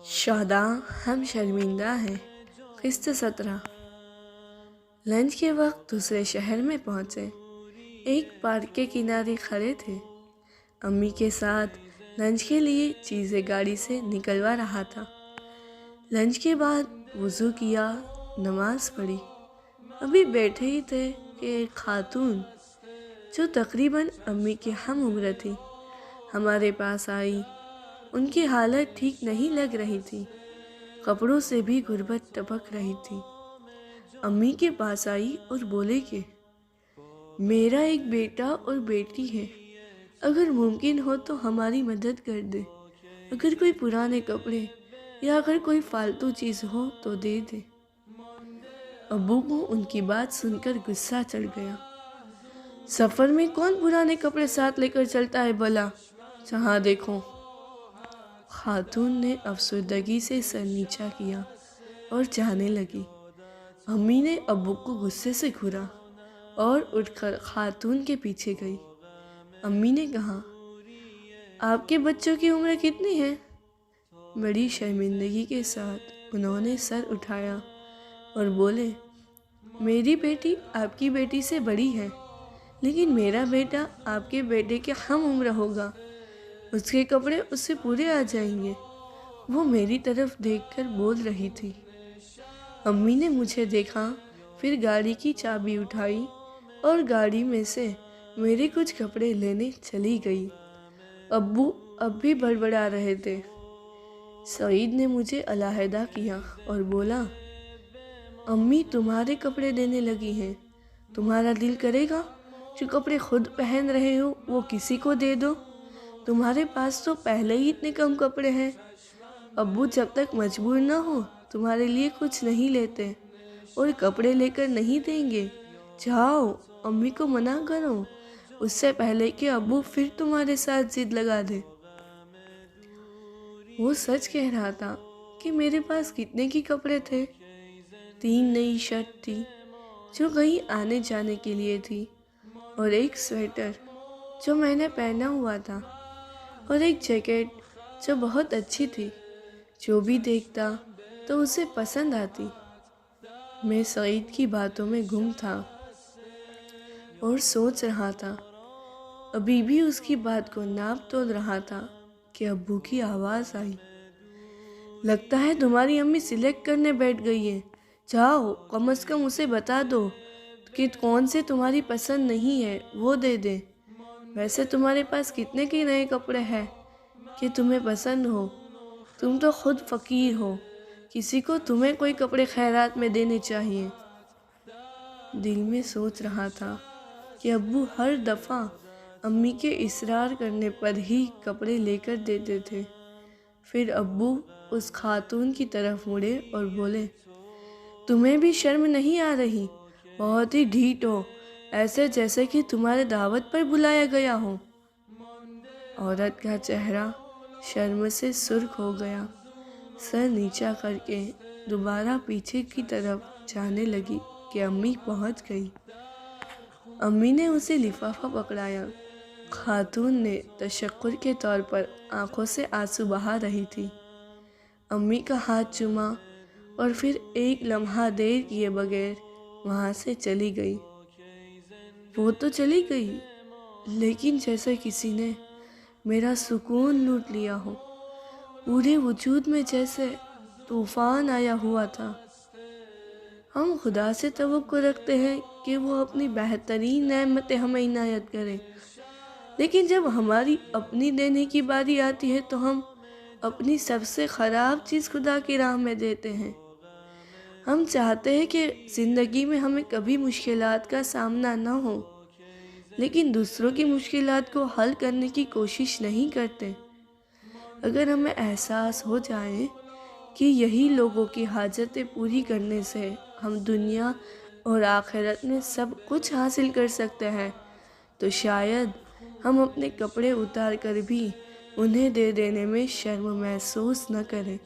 शादा हम शर्मिंदा हैं। क़िस्त 17। लंच के वक्त दूसरे शहर में पहुँचे। एक पार्क के किनारे खड़े थे। अम्मी के साथ लंच के लिए चीज़ें गाड़ी से निकलवा रहा था। लंच के बाद वज़ू किया, नमाज़ पढ़ी। अभी बैठे ही थे कि एक खातून जो तकरीबन अम्मी की हम उम्र थी हमारे पास आई। उनकी हालत ठीक नहीं लग रही थी, कपड़ों से भी गुर्बत टपक रही थी। अम्मी के पास आई और बोले कि मेरा एक बेटा और बेटी है, अगर मुमकिन हो तो हमारी मदद कर दे। अगर कोई पुराने कपड़े या अगर कोई फालतू चीज़ हो तो दे दे। अब्बू को उनकी बात सुनकर गुस्सा चढ़ गया। सफ़र में कौन पुराने कपड़े साथ लेकर चलता है भला, जहाँ देखो। खातून ने अफसरदगी से सर नीचा किया और जाने लगी। अम्मी ने अब्बू को गुस्से से घूरा और उठकर खातून के पीछे गई। अम्मी ने कहा, आपके बच्चों की उम्र कितनी है? बड़ी शर्मिंदगी के साथ उन्होंने सर उठाया और बोले, मेरी बेटी आपकी बेटी से बड़ी है, लेकिन मेरा बेटा आपके बेटे के हम उम्र होगा। उसके कपड़े उससे पूरे आ जाएंगे। वो मेरी तरफ देखकर बोल रही थी। अम्मी ने मुझे देखा, फिर गाड़ी की चाबी उठाई और गाड़ी में से मेरे कुछ कपड़े लेने चली गई। अब्बू अब भी बड़बड़ा रहे थे। सईद ने मुझे अलहदा किया और बोला, अम्मी तुम्हारे कपड़े देने लगी हैं। तुम्हारा दिल करेगा जो कपड़े खुद पहन रहे हो वो किसी को दे दो? तुम्हारे पास तो पहले ही इतने कम कपड़े हैं। अब्बू जब तक मजबूर ना हो तुम्हारे लिए कुछ नहीं लेते और कपड़े लेकर नहीं देंगे। जाओ, अम्मी को मना करो, उससे पहले कि अब्बू फिर तुम्हारे साथ जिद लगा दे। वो सच कह रहा था कि मेरे पास कितने की कपड़े थे। 3 नई शर्ट थी जो कहीं आने जाने के लिए थी, और एक स्वेटर जो मैंने पहना हुआ था, और एक जैकेट जो बहुत अच्छी थी। जो भी देखता तो उसे पसंद आती। मैं सईद की बातों में गुम था और सोच रहा था। अभी भी उसकी बात को नाप तोल रहा था कि अब्बू की आवाज़ आई, लगता है तुम्हारी अम्मी सिलेक्ट करने बैठ गई है। जाओ, कम से कम उसे बता दो कि कौन से तुम्हारी पसंद नहीं है, वो दे दे। वैसे तुम्हारे पास कितने के नए कपड़े हैं कि तुम्हें पसंद हो? तुम तो खुद फ़कीर हो, किसी को तुम्हें कोई कपड़े खैरात में देने चाहिए। दिल में सोच रहा था कि अब्बू हर दफ़ा अम्मी के इसरार करने पर ही कपड़े लेकर देते थे। फिर अब्बू उस खातून की तरफ मुड़े और बोले, तुम्हें भी शर्म नहीं आ रही? बहुत ही ढीठ हो, ऐसे जैसे कि तुम्हारे दावत पर बुलाया गया हो। औरत का चेहरा शर्म से सुर्ख हो गया। सर नीचा करके दोबारा पीछे की तरफ जाने लगी कि अम्मी पहुंच गई। अम्मी ने उसे लिफाफा पकड़ाया। खातून ने तशक्कुर के तौर पर आंखों से आंसू बहा रही थी। अम्मी का हाथ चूमा और फिर एक लम्हा देर किए बगैर वहाँ से चली गई। वो तो चली गई, लेकिन जैसे किसी ने मेरा सुकून लूट लिया हो। पूरे वजूद में जैसे तूफान आया हुआ था। हम खुदा से तवक्को रखते हैं कि वो अपनी बेहतरीन नेमतें हमें इनायत करे, लेकिन जब हमारी अपनी देने की बारी आती है तो हम अपनी सबसे ख़राब चीज़ खुदा की राह में देते हैं। हम चाहते हैं कि ज़िंदगी में हमें कभी मुश्किलात का सामना न हो, लेकिन दूसरों की मुश्किलात को हल करने की कोशिश नहीं करते। अगर हमें एहसास हो जाए कि यही लोगों की हाजतें पूरी करने से हम दुनिया और आखिरत में सब कुछ हासिल कर सकते हैं, तो शायद हम अपने कपड़े उतार कर भी उन्हें दे देने में शर्म महसूस न करें।